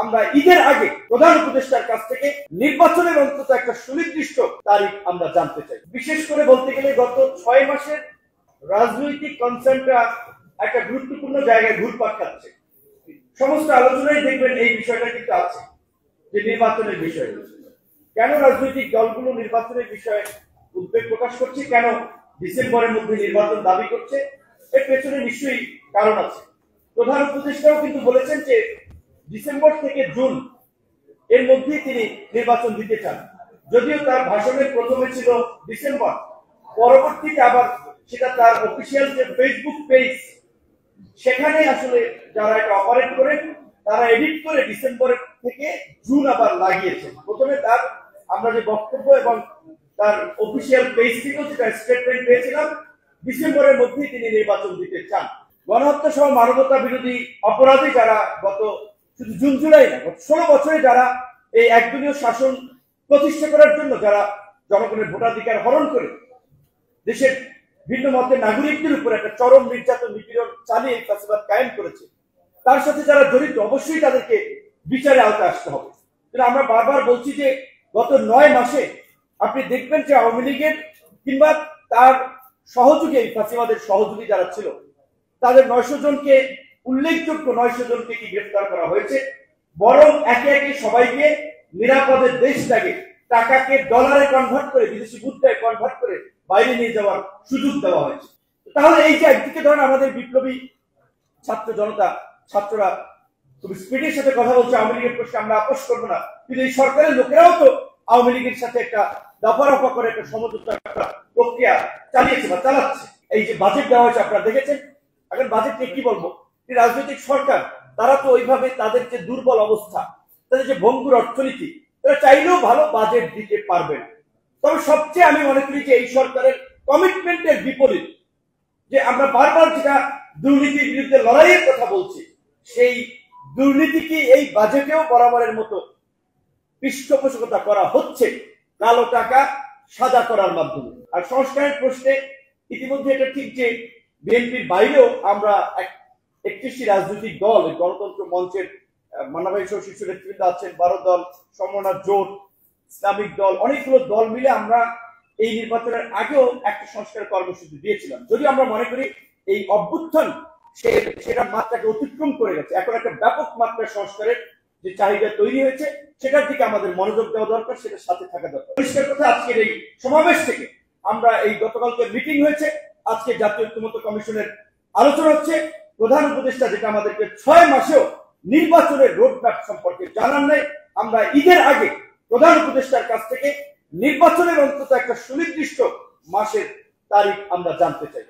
আমরা ঈদের আগে প্রধান উপদেষ্টার কাছ থেকে নির্বাচনের অন্তত একটা সুনির্দিষ্ট তারিখ আমরা জানতে চাই। বিশেষ করে বলতে গেলে গত 6 মাসের রাজনৈতিক কনসার্নটা একটা গুরুত্বপূর্ণ জায়গায় ঘুরপাক খাচ্ছে। সমস্ত আলোচনায় দেখবেন এই বিষয়টা কিন্তু আছে যে নির্বাচনের বিষয়ে কেন রাজনৈতিক দলগুলো নির্বাচনের বিষয়ে উদ্বেগ প্রকাশ করছে, কেন ডিসেম্বরের মধ্যে নির্বাচন দাবি করছে, এর পেছনে নিশ্চয়ই কারণ আছে। প্রধান উপদেষ্টাও কিন্তু বলেছেন যে ডিসেম্বর থেকে জুন এর মধ্যেই তিনি নির্বাচন দিতে চান। যদিও তার ভাষণের প্রথমে ছিল ডিসেম্বর, পরবর্তীতে আবার সেটা তার অফিসিয়াল যে ফেসবুক পেজ সেখানে আসলে যারা এটা অপারেট করেন তারা এডিট করে ডিসেম্বর থেকে জুন আবার লাগিয়েছেন। প্রথমে তার আমরা যে বক্তব্য এবং তার অফিসিয়াল পেজ থেকেও যেটা স্টেটমেন্ট পেয়েছিলাম ডিসেম্বরের মধ্যেই তিনি নির্বাচন দিতে চান। গণহত্যা সহ মানবতা বিরোধী অপরাধী যারা গত শুধু জুন জুলাই না, গত 16 বছরে যারা এই একদলীয় শাসন প্রতিষ্ঠা করার জন্য যারা জনগণের ভোটাধিকার হরণ করে দেশের ভিন্ন মতের নাগরিকদের উপর একটা চরম নির্যাতন নিপীড়ন চালিয়ে ফ্যাসিবাদ কায়েম করেছে, তার সাথে যারা জড়িত অবশ্যই তাদেরকে বিচারে আওতায় আসতে হবে। কিন্তু আমরা বারবার বলছি যে গত 9 মাসে আপনি দেখবেন যে আওয়ামী লীগের কিংবা তার সহযোগী এই ফ্যাসিবাদের সহযোগী যারা ছিল তাদের 900 জনকে উল্লেখযোগ্য 900 জনকে কি গ্রেফতার করা হয়েছে, বরং একে একে সবাইকে নিরাপদের দেশ থেকে টাকাকে ডলারে কনভার্ট করে বিদেশি মুদ্রায় কনভার্ট করে বাইরে নিয়ে যাওয়ার সুযোগ দেওয়া হয়েছে। তাহলে এই যে একদিকে ধরেন আমাদের বিপ্লবী ছাত্র জনতা ছাত্ররা খুব স্পিডের সাথে কথা বলছে আওয়ামী লীগের প্রশ্নে আমরা আপোষ করবো না, কিন্তু এই সরকারের লোকেরাও তো আওয়ামী লীগের সাথে একটা দফা করে একটা সমঝোতা একটা প্রক্রিয়া চালিয়েছে বা চালাচ্ছে। এই যে বাজেট দেওয়া হয়েছে আপনারা দেখেছেন, এখন বাজেট নিয়ে কি বলবো, রাজনৈতিক সরকার তারা তো ওইভাবে তাদের যে দুর্বল অবস্থা, তাদের যে ভঙ্গুর অর্থনীতি, তারা চাইলেও ভালো বাজেট দিতে পারবে না। তবে সবচেয়ে আমি মনে করি যে এই সরকারের কমিটমেন্টের বিপরীত যে আমরা বারবার যেটা দুর্নীতির বিরুদ্ধে লড়াইয়ের কথা বলছি, সেই দুর্নীতি কি এই বাজেটেও বরাবরের মতো পৃষ্ঠপোষকতা করা হচ্ছে কালো টাকা সাদা করার মাধ্যমে। আর সংস্কারের প্রশ্নে ইতিমধ্যে এটা ঠিক যে বিএনপির বাইরেও আমরা 31টি রাজনৈতিক দল, গণতন্ত্র মঞ্চের মানবাই সহ শীর্ষ নেতৃবৃন্দ আছেন, 12 দল, সমন্বয় জোট, ইসলামিক দল, অনেকগুলো দল মিলে আমরা এই নির্বাচনের আগেও একটা সংস্কার কর্মসূচি দিয়েছিলাম। যদি আমরা মনে করি এই অভ্যুত্থান সেটা মাত্রাকে অতিক্রম করে গেছে, এখন একটা ব্যাপক মাত্রার সংস্কারের যে চাহিদা তৈরি হয়েছে সেটার দিকে আমাদের মনোযোগ দেওয়া দরকার, সেটার সাথে থাকা দরকার। পরিষ্কার কথা, আজকের এই সমাবেশ থেকে আমরা এই গতকালকে মিটিং হয়েছে, আজকে জাতীয় ঐক্যমত্য কমিশনের আলোচনা হচ্ছে, প্রধান উপদেষ্টা যেটা আমাদেরকে 6 মাসেও নির্বাচনের রোডম্যাপ সম্পর্কে জানান নাই। আমরা ঈদের আগে প্রধান উপদেষ্টার কাছ থেকে নির্বাচনের অন্তত একটা সুনির্দিষ্ট মাসের তারিখ আমরা জানতে চাই।